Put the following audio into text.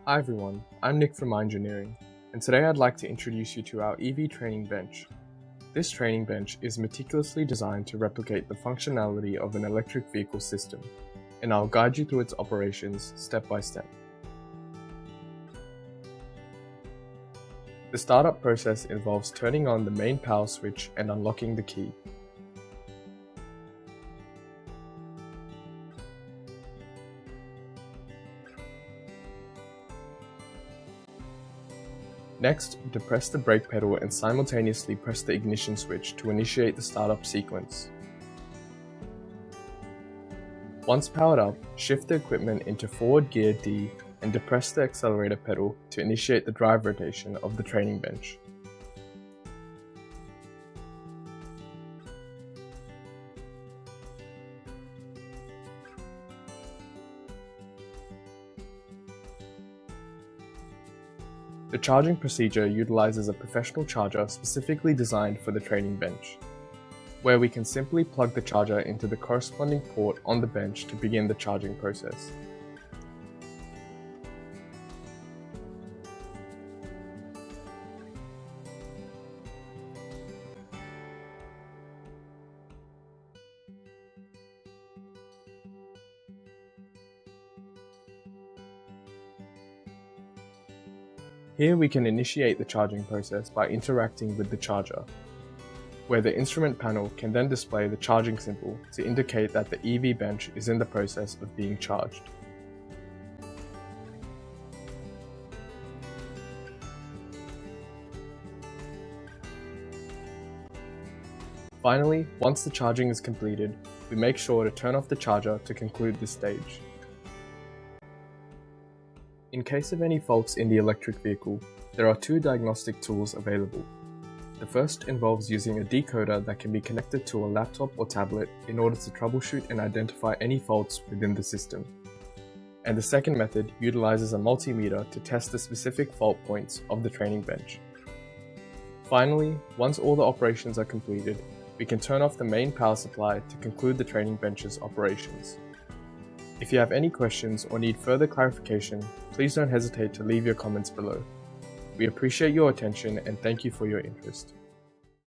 Hi everyone, I'm Nick from iEngineering, and today I'd like to introduce you to our EV training bench. This training bench is meticulously designed to replicate the functionality of an electric vehicle system, and I'll guide you through its operations step by step. The startup process involves turning on the main power switch and unlocking the key. Next, depress the brake pedal and simultaneously press the ignition switch to initiate the startup sequence. Once powered up, shift the equipment into forward gear D and depress the accelerator pedal to initiate the drive rotation of the training bench. The charging procedure utilizes a professional charger specifically designed for the training bench, where we can simply plug the charger into the corresponding port on the bench to begin the charging process. Here we can initiate the charging process by interacting with the charger, where the instrument panel can then display the charging symbol to indicate that the EV bench is in the process of being charged. Finally, once the charging is completed, we make sure to turn off the charger to conclude this stage. In case of any faults in the electric vehicle, there are two diagnostic tools available. The first involves using a decoder that can be connected to a laptop or tablet in order to troubleshoot and identify any faults within the system. And the second method utilizes a multimeter to test the specific fault points of the training bench. Finally, once all the operations are completed, we can turn off the main power supply to conclude the training bench's operations. If you have any questions or need further clarification, please don't hesitate to leave your comments below. We appreciate your attention and thank you for your interest.